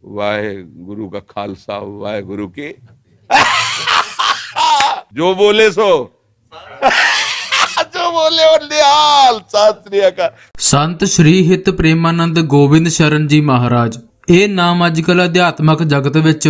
वाहे गुरु का खालसा, वाहे गुरु की जो बोले सो जो बोले और निहाल। सत श्री अकाल। ਸੰਤ ਸ਼੍ਰੀ ਹਿਤ ਪ੍ਰੇਮਾਨੰਦ ਗੋਬਿੰਦ ਸ਼ਰਨ ਜੀ ਮਹਾਰਾਜ। ਇਹ ਨਾਮ ਅੱਜਕੱਲ ਅਧਿਆਤਮਕ ਜਗਤ ਵਿੱਚ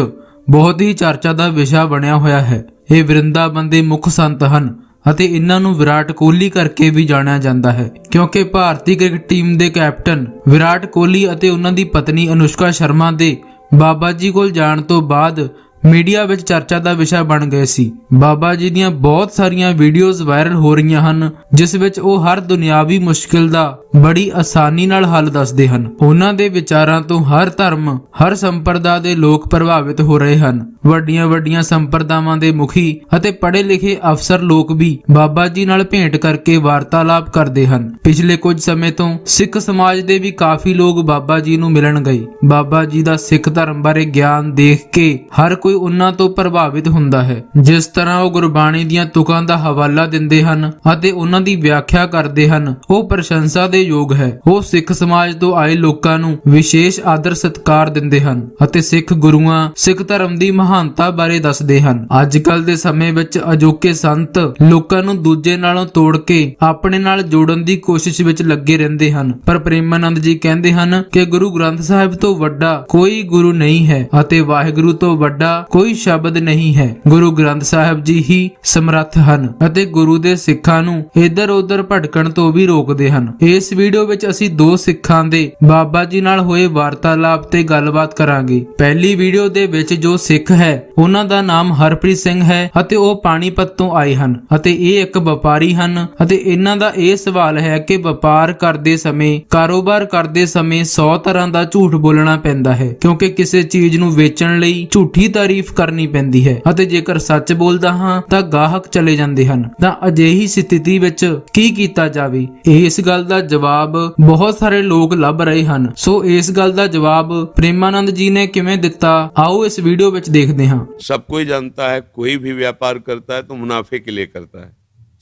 ਬਹੁਤ ਹੀ ਚਰਚਾ ਦਾ ਵਿਸ਼ਾ ਬਣਿਆ ਹੋਇਆ ਹੈ। ਇਹ ਵਰਿੰਦਾਵਨ ਦੇ ਮੁੱਖ ਸੰਤ ਹਨ ਅਤੇ ਇਹਨਾਂ ਨੂੰ ਵਿਰਾਟ ਕੋਹਲੀ ਕਰਕੇ ਵੀ ਜਾਣਿਆ ਜਾਂਦਾ ਹੈ, ਕਿਉਂਕਿ ਭਾਰਤੀ ਕ੍ਰਿਕਟ ਟੀਮ ਦੇ ਕੈਪਟਨ ਵਿਰਾਟ ਕੋਹਲੀ ਅਤੇ ਉਹਨਾਂ ਦੀ ਪਤਨੀ ਅਨੁਸ਼ਕਾ ਸ਼ਰਮਾ ਦੇ ਬਾਬਾ ਜੀ ਕੋਲ ਜਾਣ ਤੋਂ ਬਾਅਦ ਮੀਡੀਆ ਵਿੱਚ ਚਰਚਾ ਦਾ ਵਿਸ਼ਾ ਬਣ ਗਏ ਸੀ। ਬਾਬਾ ਜੀ ਦੀਆਂ ਬਹੁਤ ਸਾਰੀਆਂ ਵੀਡੀਓਜ਼ ਵਾਇਰਲ ਹੋ ਰਹੀਆਂ ਹਨ, ਜਿਸ ਵਿੱਚ ਉਹ ਹਰ ਦੁਨਿਆਵੀ ਮੁਸ਼ਕਿਲ ਦਾ ਬੜੀ ਆਸਾਨੀ ਨਾਲ ਹੱਲ ਦੱਸਦੇ ਹਨ। ਉਹਨਾਂ ਦੇ ਵਿਚਾਰਾਂ ਤੋਂ ਹਰ ਧਰਮ, ਹਰ ਸੰਪਰਦਾ ਦੇ ਲੋਕ ਪ੍ਰਭਾਵਿਤ ਹੋ ਰਹੇ ਹਨ। ਵੱਡੀਆਂ ਵੱਡੀਆਂ ਸੰਪਰਦਾਵਾਂ ਦੇ ਮੁਖੀ ਅਤੇ ਪੜ੍ਹੇ ਲਿਖੇ ਅਫਸਰ ਲੋਕ ਵੀ ਬਾਬਾ ਜੀ ਨਾਲ ਭੇਂਟ ਕਰਕੇ ਵਾਰਤਾਲਾਪ ਕਰਦੇ ਹਨ। ਪਿਛਲੇ ਕੁਝ ਸਮੇਂ ਤੋਂ ਸਿੱਖ ਸਮਾਜ ਦੇ ਵੀ ਕਾਫੀ ਲੋਕ ਬਾਬਾ ਜੀ ਨੂੰ ਮਿਲਣ ਗਏ। ਬਾਬਾ ਜੀ ਦਾ ਸਿੱਖ ਧਰਮ ਬਾਰੇ ਗਿਆਨ ਦੇਖ ਕੇ ਹਰ ਕੋਈ ਉਹਨਾਂ ਤੋਂ ਪ੍ਰਭਾਵਿਤ ਹੁੰਦਾ ਹੈ। ਜਿਸ ਤਰ੍ਹਾਂ ਉਹ ਗੁਰਬਾਣੀ ਦੀਆਂ ਤੁਕਾਂ ਦਾ ਹਵਾਲਾ ਦਿੰਦੇ ਹਨ ਅਤੇ ਉਹਨਾਂ ਦੀ ਵਿਆਖਿਆ ਕਰਦੇ ਹਨ, ਉਹ ਪ੍ਰਸ਼ੰਸਾ ਦੇ ਯੋਗ ਹੈ। ਉਹ ਸਿੱਖ ਸਮਾਜ ਤੋਂ ਆਏ ਲੋਕਾਂ ਨੂੰ ਵਿਸ਼ੇਸ਼ ਆਦਰ ਸਤਿਕਾਰ ਦਿੰਦੇ ਹਨ ਅਤੇ ਸਿੱਖ ਗੁਰੂਆਂ, ਸਿੱਖ ਧਰਮ ਦੀ ਮਹਾਨਤਾ ਬਾਰੇ ਦੱਸਦੇ ਹਨ। ਅੱਜ ਕੱਲ ਦੇ ਸਮੇਂ ਵਿੱਚ ਅਜੋਕੇ ਸੰਤ ਲੋਕਾਂ ਨੂੰ ਦੂਜੇ ਨਾਲੋਂ ਤੋੜ ਕੇ ਆਪਣੇ ਨਾਲ ਜੋੜਨ ਦੀ ਕੋਸ਼ਿਸ਼ ਵਿੱਚ ਲੱਗੇ ਰਹਿੰਦੇ ਹਨ, ਪਰ ਪ੍ਰੇਮਾਨੰਦ ਜੀ ਕਹਿੰਦੇ ਹਨ ਕਿ ਗੁਰੂ ਗ੍ਰੰਥ ਸਾਹਿਬ ਤੋਂ ਵੱਡਾ ਕੋਈ ਗੁਰੂ ਨਹੀਂ ਹੈ ਅਤੇ ਵਾਹਿਗੁਰੂ ਤੋਂ ਵੱਡਾ ਕੋਈ ਸ਼ਬਦ ਨਹੀਂ ਹੈ। ਗੁਰੂ ਗ੍ਰੰਥ ਸਾਹਿਬ ਜੀ ਹੀ ਸਮਰੱਥ ਹਨ ਅਤੇ ਗੁਰੂ ਦੇ ਸਿੱਖਾਂ ਨੂੰ ਇੱਧਰ ਉੱਧਰ ਭਟਕਣ ਤੋਂ ਵੀ ਰੋਕਦੇ ਹਨ। ਇਸ ਵੀਡੀਓ ਵਿੱਚ ਅਸੀਂ ਦੋ ਸਿੱਖਾਂ ਦੇ ਬਾਬਾ ਜੀ ਨਾਲ ਹੋਏ ਵਾਰਤਾਲਾਪ ਤੇ ਗੱਲਬਾਤ ਕਰਾਂਗੇ। ਪਹਿਲੀ ਵੀਡੀਓ ਦੇ ਵਿੱਚ ਜੋ ਸਿੱਖ ਹੈ ਉਹਨਾਂ ਦਾ ਨਾਮ ਹਰਪ੍ਰੀਤ ਸਿੰਘ ਹੈ ਅਤੇ ਉਹ ਪਾਣੀਪਤ ਤੋਂ ਆਏ ਹਨ ਅਤੇ ਇਹ ਇੱਕ ਵਪਾਰੀ ਹਨ ਅਤੇ ਇਹਨਾਂ ਦਾ ਇਹ ਸਵਾਲ ਹੈ ਕਿ ਵਪਾਰ ਕਰਦੇ ਸਮੇਂ, ਕਾਰੋਬਾਰ ਕਰਦੇ ਸਮੇਂ 100 ਤਰ੍ਹਾਂ ਦਾ ਝੂਠ ਬੋਲਣਾ ਪੈਂਦਾ ਹੈ, ਕਿਉਂਕਿ ਕਿਸੇ ਚੀਜ਼ ਨੂੰ ਵੇਚਣ ਲਈ ਝੂਠੀ ਤਾਰੀਫ ਕਰਨੀ ਪੈਂਦੀ ਹੈ ਅਤੇ ਜੇਕਰ ਸੱਚ ਬੋਲਦਾ ਹਾਂ ਤਾਂ ਗਾਹਕ ਚਲੇ ਜਾਂਦੇ ਹਨ। ਤਾਂ ਅਜਿਹੀ ਸਥਿਤੀ ਵਿੱਚ ਕੀ ਕੀਤਾ ਜਾਵੇ? ਇਸ ਗੱਲ ਦਾ ਜਵਾਬ ਬਹੁਤ ਸਾਰੇ ਲੋਕ ਲੱਭ ਰਹੇ ਹਨ। ਸੋ ਇਸ ਗੱਲ ਦਾ ਜਵਾਬ ਪ੍ਰੇਮਾਨੰਦ ਜੀ ਨੇ ਕਿਵੇਂ ਦਿੱਤਾ, आओ इस वीडियो में देखते हैं। सब कोई जानता है, कोई भी व्यापार करता है तो मुनाफे के लिए करता है,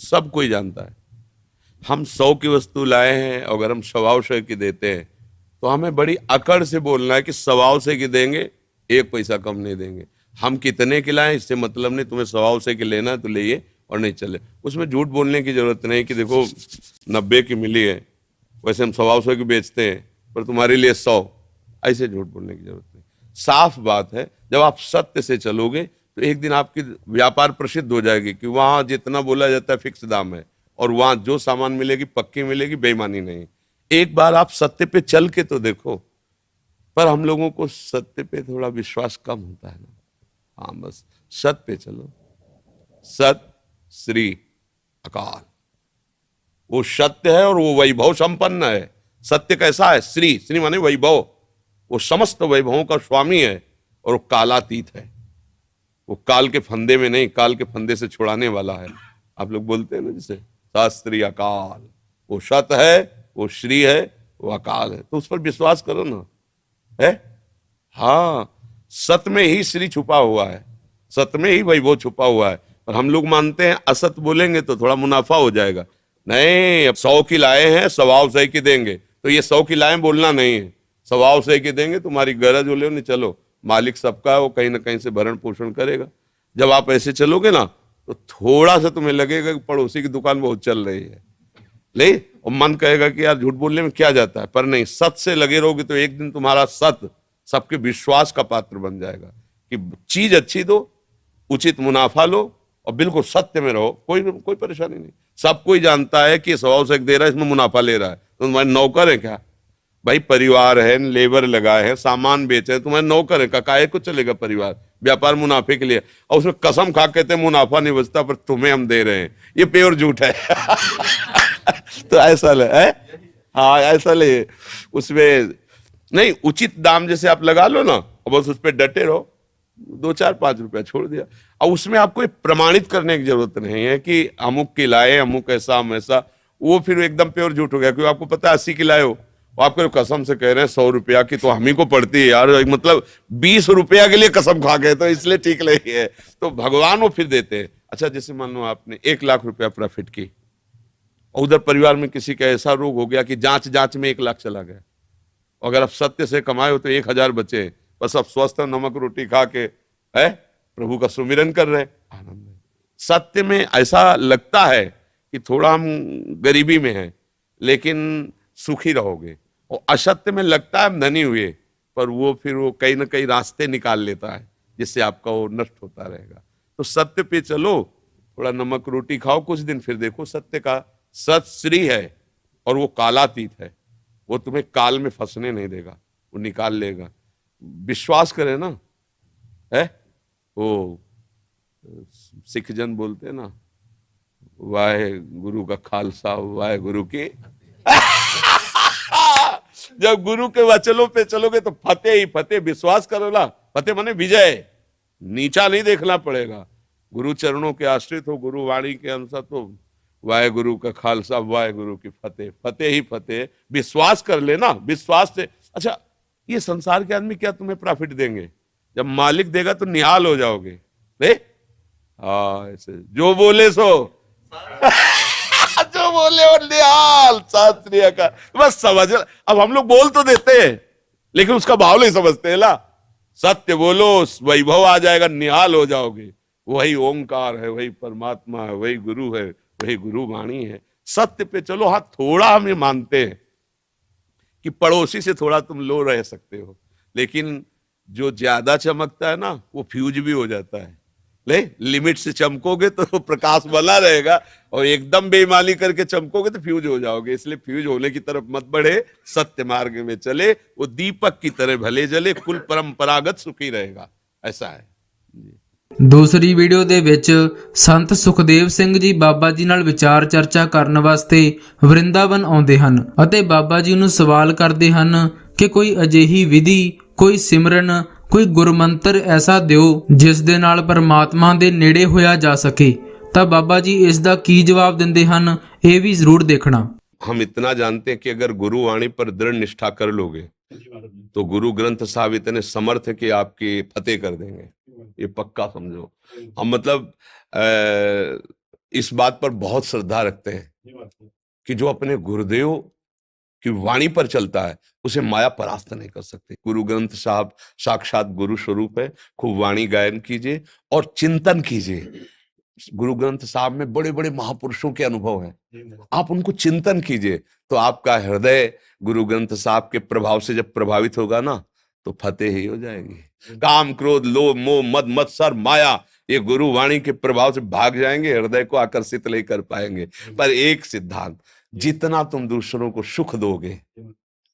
सब कोई जानता है। हम 100 की वस्तु लाए हैं, अगर हम 125 की देते हैं तो हमें बड़ी अकड़ से बोलना है कि 125 की देंगे, 1 पैसा कम नहीं देंगे। हम कितने की लाए इससे मतलब नहीं, तुम्हें 125 की लेना है तो ले और नहीं चले। उसमें झूठ बोलने की जरूरत नहीं कि देखो 90 की मिली है, वैसे हम 125 की बेचते हैं पर तुम्हारे लिए 100, ऐसे झूठ बोलने की जरूरत नहीं। साफ बात है, जब आप सत्य से चलोगे तो एक दिन आपकी व्यापार प्रसिद्ध हो जाएगी कि वहां जितना बोला जाता है फिक्स दाम है और वहां जो सामान मिलेगी पक्की मिलेगी, बेईमानी नहीं। एक बार आप सत्य पे चल के तो देखो। पर हम लोगों को सत्य पे थोड़ा विश्वास कम होता है ना। हाँ, बस सत्य पे चलो। सत श्री अकाल, वो सत्य है और वो वैभव संपन्न है। सत्य कैसा है? श्री, श्री माने वैभव, वो समस्त वैभवों का स्वामी है और वो कालातीत है। वो काल के फंदे में नहीं, काल के फंदे से छुड़ाने वाला है। आप लोग बोलते हैं ना जैसे शास्त्री अकाल, वो सत है, वो श्री है, वो अकाल है, तो उस पर विश्वास करो ना। है हाँ, सत में ही श्री छुपा हुआ है, सत में ही वैभव छुपा हुआ है। और हम लोग मानते हैं असत बोलेंगे तो थोड़ा मुनाफा हो जाएगा। नहीं, अब 100 की लाए हैं 125 की देंगे, तो ये 100 की लाए बोलना नहीं है, 125 की देंगे, तुम्हारी गरज हो ले नहीं, चलो मालिक सबका है, वो कहीं ना कहीं से भरण पोषण करेगा। जब आप ऐसे चलोगे ना तो थोड़ा सा तुम्हें लगेगा कि पड़ोसी की दुकान बहुत चल रही है, नहीं, और मन कहेगा कि यार झूठ बोलने में क्या जाता है, पर नहीं, सत से लगे रहोगे तो एक दिन तुम्हारा सत सबके विश्वास का पात्र बन जाएगा कि चीज अच्छी दो, उचित मुनाफा लो और बिल्कुल सत्य में रहो, कोई परेशानी नहीं। सब कोई जानता है कि 125 दे रहा है, इसमें मुनाफा ले रहा है, तो तुम्हारे नौकर है क्या भाई? परिवार है, लेबर लगाए हैं, सामान बेचे हैं, तुम्हारे नौकर है, काहे को चलेगा परिवार? व्यापार मुनाफे के लिए, और उसमें कसम खा कहते हैं मुनाफा नहीं बचता पर तुम्हें हम दे रहे हैं, ये प्योर झूठ है। तो ऐसा ले है? हाँ, ऐसा ले, उसमें नहीं, उचित दाम जैसे आप लगा लो ना और बस उस पर डटे रहो, 2, 4, 5 रुपया छोड़ दिया। और उसमें आपको प्रमाणित करने की जरूरत नहीं है कि अमुक की लाए, अमुक ऐसा, हम ऐसा, वो फिर एकदम प्योर झूठ हो गया। क्योंकि आपको पता है 80 की लाए हो, आपको कसम से कह रहे हैं 100 रुपया की, तो हम ही को पड़ती है यार, मतलब 20 रुपया के लिए कसम खा गए, तो इसलिए ठीक नहीं है। तो भगवान वो फिर देते हैं। अच्छा, जैसे मान लो आपने 1 लाख रुपया प्रॉफिट की और उधर परिवार में किसी का ऐसा रोग हो गया कि जांच में 1 लाख चला गया, अगर आप सत्य से कमाए हो तो 1000 बचे, बस अब स्वस्थ नमक रोटी खा के है प्रभु का सुमिरन कर रहे, आनंद है। सत्य में ऐसा लगता है कि थोड़ा हम गरीबी में हैं लेकिन सुखी रहोगे, और असत्य में लगता है हम धनी हुए, पर वो फिर वो कहीं ना कहीं रास्ते निकाल लेता है जिससे आपका वो नष्ट होता रहेगा। तो सत्य पे चलो, थोड़ा नमक रोटी खाओ कुछ दिन, फिर देखो सत्य का, सत श्री है और वो कालातीत है, वो तुम्हें काल में फंसने नहीं देगा, वो निकाल लेगा। विश्वास करें ना, है वो सिख जन बोलते हैं ना, वाहे गुरु का खालसा वाहे गुरु की जब गुरु के वचनों पे चलोगे तो फतेह ही फतेह, विश्वास करो ना, फतेह माने विजय, नीचा नहीं देखना पड़ेगा। गुरु चरणों के आश्रित हो, गुरु वाणी के अनुसार, तो वाहे गुरु का खालसा वाहे गुरु की फतेह, फतेह ही फतेह, विश्वास कर लेना। विश्वास से अच्छा, ये संसार के आदमी क्या तुम्हें प्रॉफिट देंगे, जब मालिक देगा तो निहाल हो जाओगे। ऐसे जो बोले सो जो बोले और निहाल, शास्त्रीय का बस समझ। अब हम लोग बोल तो देते हैं लेकिन उसका भाव नहीं समझते ना। सत्य बोलो, वैभव आ जाएगा, निहाल हो जाओगे। वही ओंकार है, वही परमात्मा है, वही गुरु है, वही गुरु वाणी है। सत्य पे चलो। हाँ, थोड़ा हम ये मानते हैं कि पड़ोसी से थोड़ा तुम लो रह सकते हो, लेकिन जो ज्यादा चमकता है ना वो फ्यूज भी हो जाता है। लिमिट से चमकोगे तो प्रकाश बना रहेगा, और एकदम बेईमानी करके चमकोगे तो फ्यूज हो जाओगे। इसलिए फ्यूज होने की तरफ मत बढ़े, सत्य मार्ग में चले, वो दीपक की तरह भले जले, कुल परंपरागत सुखी रहेगा। ऐसा है जी। ਦੂਸਰੀ ਵੀਡੀਓ ਦੇ ਵਿੱਚ ਸੰਤ ਸੁਖਦੇਵ ਸਿੰਘ ਜੀ ਬਾਬਾ ਜੀ ਨਾਲ ਵਿਚਾਰ ਚਰਚਾ ਕਰਨ ਵਾਸਤੇ ਵਰਿੰਦਾਵਨ ਆਉਂਦੇ ਹਨ ਅਤੇ ਬਾਬਾ ਜੀ ਨੂੰ ਸਵਾਲ ਕਰਦੇ ਹਨ ਕਿ ਕੋਈ ਅਜਿਹੀ ਵਿਧੀ, ਕੋਈ ਸਿਮਰਨ, ਕੋਈ ਗੁਰਮੰਤਰ ਐਸਾ ਦਿਓ ਜਿਸ ਦੇ ਨਾਲ ਪਰਮਾਤਮਾ ਦੇ ਨੇੜੇ ਹੋਇਆ ਜਾ ਸਕੇ। ਤਾਂ ਬਾਬਾ ਜੀ ਇਸ ਦਾ ਕੀ ਜਵਾਬ ਦਿੰਦੇ ਹਨ, ਇਹ ਵੀ ਜ਼ਰੂਰ ਦੇਖਣਾ। हम इतना जानते हैं कि अगर गुरु वाणी पर दृढ़ निष्ठा कर लोगे तो गुरु ग्रंथ साहब इतने समर्थ है कि आपकी फतेह कर देंगे, ये पक्का समझो। हम मतलब इस बात पर बहुत श्रद्धा रखते हैं कि जो अपने गुरुदेव की वाणी पर चलता है उसे माया परास्त नहीं कर सकती। गुरु ग्रंथ साहब साक्षात गुरु स्वरूप है। खूब वाणी गायन कीजिए और चिंतन कीजिए। गुरु ग्रंथ साहब में बड़े बड़े महापुरुषों के अनुभव हैं, आप उनको चिंतन कीजिए तो आपका हृदय गुरु ग्रंथ साहब के प्रभाव से जब प्रभावित होगा ना तो फतेह ही हो जाएगी। काम क्रोध लोभ मोह मद मत्सर माया ये गुरु वाणी के प्रभाव से भाग जाएंगे, हृदय को आकर्षित नहीं कर पाएंगे। पर एक सिद्धांत, जितना तुम दूसरों को सुख दोगे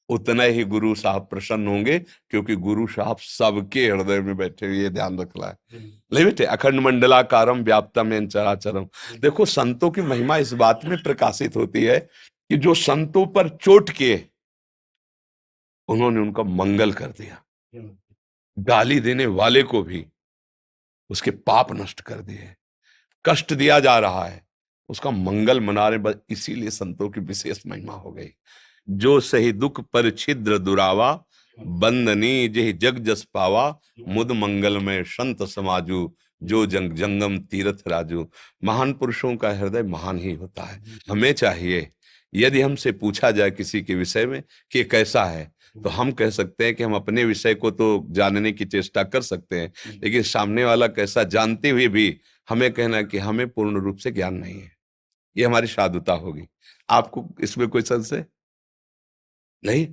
उतना ही गुरु साहब प्रसन्न होंगे, क्योंकि गुरु साहब सबके हृदय में बैठे हुए, ये ध्यान रखना है। ले बेटे, अखंड मंडलाकारम व्याप्तम येन चराचरम। देखो संतों की महिमा इस बात में प्रकाशित होती है कि जो संतों पर चोट किए उन्होंने उनका मंगल कर दिया, गाली देने वाले को भी उसके पाप नष्ट कर दिए, कष्ट दिया जा रहा है उसका मंगल मना रहे। बस इसीलिए संतों की विशेष महिमा हो गई। जो सही दुख पर छिद्र दुरावा, बंदनी जेहि जग जस पावा, मुद मंगल में संत समाजू, जो जंग जंगम तीर्थ राजू। महान पुरुषों का हृदय महान ही होता है। हमें चाहिए, यदि हमसे पूछा जाए किसी के विषय में कि कैसा है, तो हम कह सकते हैं कि हम अपने विषय को तो जानने की चेष्टा कर सकते हैं, लेकिन सामने वाला कैसा जानते हुए भी हमें कहना कि हमें पूर्ण रूप से ज्ञान नहीं है, ये हमारी साधुता होगी। आपको इसमें कोई संशय नहीं?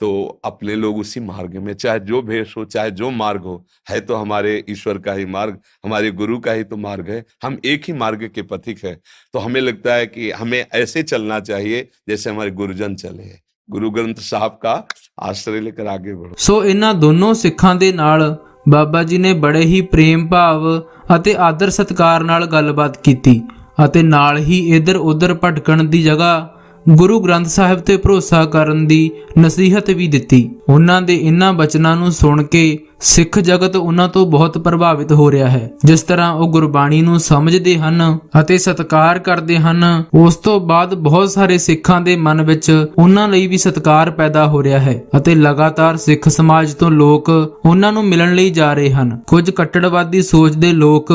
तो अपने लोग उसी मार्ग में, चाहे जो भेष हो, चाहे जो मार्ग हो, है तो हमारे ईश्वर का ही मार्ग, हमारे गुरु का ही तो मार्ग है। हम एक ही मार्ग के पथिक है। तो हमें लगता है कि हमें ऐसे चलना चाहिए जैसे हमारे गुरुजन चले। गुरु ग्रंथ साहब का आश्रय लेकर आगे बढ़ो। ਸੋ ਇਹਨਾਂ ਦੋਨੋਂ ਸਿੱਖਾਂ ਦੇ ਨਾਲ ਬਾਬਾ ਜੀ ਨੇ ਬੜੇ ਹੀ ਪ੍ਰੇਮ ਭਾਵ ਅਤੇ ਆਦਰ ਸਤਿਕਾਰ ਨਾਲ ਗੱਲਬਾਤ ਕੀਤੀ ਅਤੇ ਨਾਲ ਹੀ ਇੱਧਰ ਉੱਧਰ ਭਟਕਣ ਦੀ ਜਗ੍ਹਾ ਗੁਰੂ ਗ੍ਰੰਥ ਸਾਹਿਬ ਤੇ ਭਰੋਸਾ ਕਰਨ ਦੀ ਨਸੀਹਤ ਵੀ ਦਿੱਤੀ। ਉਹਨਾਂ ਦੇ ਇਹਨਾਂ ਬਚਨਾਂ ਨੂੰ ਸੁਣ ਕੇ ਸਿੱਖ ਜਗਤ ਉਹਨਾਂ ਤੋਂ ਬਹੁਤ ਪ੍ਰਭਾਵਿਤ ਹੋ ਰਿਹਾ ਹੈ। ਜਿਸ ਤਰ੍ਹਾਂ ਉਹ ਗੁਰਬਾਣੀ ਨੂੰ ਸਮਝਦੇ ਹਨ ਅਤੇ ਸਤਿਕਾਰ ਕਰਦੇ ਹਨ, ਉਸ ਤੋਂ ਬਾਅਦ ਬਹੁਤ ਸਾਰੇ ਸਿੱਖਾਂ ਦੇ ਮਨ ਵਿੱਚ ਉਹਨਾਂ ਲਈ ਵੀ ਸਤਿਕਾਰ ਪੈਦਾ ਹੋ ਰਿਹਾ ਹੈ ਅਤੇ ਲਗਾਤਾਰ ਸਿੱਖ ਸਮਾਜ ਤੋਂ ਲੋਕ ਉਹਨਾਂ ਨੂੰ ਮਿਲਣ ਲਈ ਜਾ ਰਹੇ ਹਨ। ਕੁਝ ਕੱਟੜਵਾਦੀ ਸੋਚ ਦੇ ਲੋਕ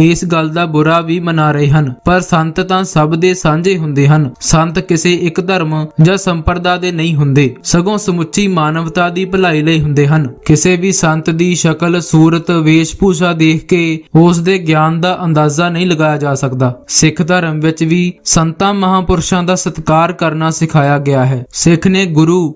ਇਸ ਗੱਲ ਦਾ ਬੁਰਾ ਵੀ ਮਨਾ ਰਹੇ ਹਨ, ਪਰ ਸੰਤ ਤਾਂ ਸਭ ਦੇ ਸਾਂਝੇ ਹੁੰਦੇ ਹਨ। ਸੰਤ ਕਿਸੇ ਇੱਕ ਧਰਮ ਜਾਂ ਸੰਪਰਦਾ ਦੇ ਨਹੀਂ ਹੁੰਦੇ, ਸਗੋਂ ਸਮੁੱਚੀ ਮਾਨਵਤਾ ਮਨੁੱਖਤਾ ਦੀ ਭਲਾਈ ਲਈ ਹੁੰਦੇ ਹਨ। ਕਿਸੇ ਵੀ ਸੰਤ ਦੀ ਸ਼ਕਲ, ਸੂਰਤ, ਵੇਸ਼-ਭੂਸ਼ਾ ਦੇਖ ਕੇ ਉਸ ਦੇ ਗਿਆਨ ਦਾ ਅੰਦਾਜ਼ਾ ਨਹੀਂ ਲਗਾਇਆ ਜਾ ਸਕਦਾ। ਸਿੱਖ ਧਰਮ ਵਿੱਚ ਵੀ ਸੰਤਾਂ ਮਹਾਂਪੁਰਸ਼ਾਂ ਦਾ ਸਤਿਕਾਰ ਕਰਨਾ ਸਿਖਾਇਆ ਗਿਆ ਹੈ। ਸਿੱਖ ਨੇ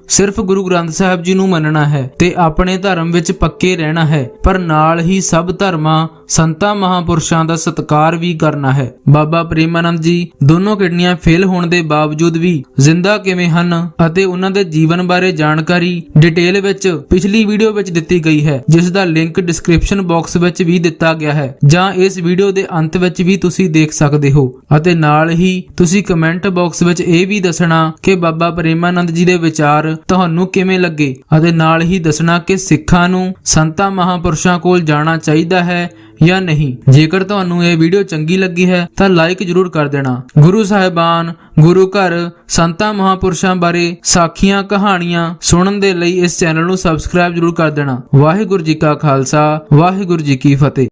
ਸਿਰਫ ਗੁਰੂ ਗ੍ਰੰਥ ਸਾਹਿਬ ਜੀ ਨੂੰ ਮੰਨਣਾ ਹੈ ਤੇ ਆਪਣੇ ਧਰਮ ਵਿੱਚ ਪੱਕੇ ਰਹਿਣਾ ਹੈ, ਪਰ ਨਾਲ ਹੀ ਸਭ ਧਰਮਾਂ, ਸੰਤਾਂ ਮਹਾਂਪੁਰਸ਼ਾਂ ਦਾ ਸਤਿਕਾਰ ਵੀ ਕਰਨਾ ਹੈ। ਬਾਬਾ ਪ੍ਰੇਮਾਨੰਦ ਜੀ ਦੋਨੋਂ ਕਿਡਨੀਆਂ ਫੇਲ ਹੋਣ ਦੇ ਬਾਵਜੂਦ ਵੀ ਜ਼ਿੰਦਾ ਕਿਵੇਂ ਹਨ ਅਤੇ ਉਹਨਾਂ ਦੇ ਜੀਵਨ ਬਾਰੇ ਜਾਣਕਾਰੀ ਡਿਟੇਲ ਵਿੱਚ ਪਿਛਲੀ ਵੀਡੀਓ ਵਿੱਚ ਦਿੱਤੀ ਗਈ ਹੈ, ਜਿਸ ਦਾ ਲਿੰਕ ਡਿਸਕ੍ਰਿਪਸ਼ਨ ਬਾਕਸ ਵਿੱਚ ਵੀ ਦਿੱਤਾ ਗਿਆ ਹੈ ਜਾਂ ਇਸ ਵੀਡੀਓ ਦੇ ਅੰਤ ਵਿੱਚ ਵੀ ਤੁਸੀਂ ਦੇਖ ਸਕਦੇ ਹੋ। ਅਤੇ ਨਾਲ ਹੀ ਤੁਸੀਂ ਕਮੈਂਟ ਬਾਕਸ ਵਿੱਚ ਇਹ ਵੀ ਦੱਸਣਾ ਕਿ ਬਾਬਾ ਪ੍ਰੇਮਾਨੰਦ ਜੀ ਦੇ ਵਿਚਾਰ ਤੁਹਾਨੂੰ ਕਿਵੇਂ ਲੱਗੇ ਅਤੇ ਨਾਲ ਹੀ ਦੱਸਣਾ ਕਿ ਸਿੱਖਾਂ ਨੂੰ ਸੰਤਾਂ ਮਹਾਂਪੁਰਸ਼ਾਂ ਕੋਲ ਜਾਣਾ ਚਾਹੀਦਾ ਹੈ ਜਾਂ ਨਹੀਂ। ਜੇਕਰ ਤੁਹਾਨੂੰ ਇਹ ਵੀਡੀਓ ਚੰਗੀ ਲੱਗੀ ਹੈ ਤਾਂ ਲਾਈਕ ਜ਼ਰੂਰ ਕਰ ਦੇਣਾ। ਗੁਰੂ ਸਾਹਿਬਾਨ, ਗੁਰੂ ਘਰ, ਸੰਤਾਂ ਮਹਾਂਪੁਰਸ਼ਾਂ ਬਾਰੇ ਸਾਖੀਆਂ, ਕਹਾਣੀਆਂ ਸੁਣਨ ਦੇ ਲਈ ਇਸ ਚੈਨਲ ਨੂੰ ਸਬਸਕ੍ਰਾਈਬ ਜ਼ਰੂਰ ਕਰ ਦੇਣਾ। ਵਾਹਿਗੁਰੂ ਜੀ ਕਾ ਖਾਲਸਾ, ਵਾਹਿਗੁਰੂ ਜੀ ਕੀ ਫਤਿਹ।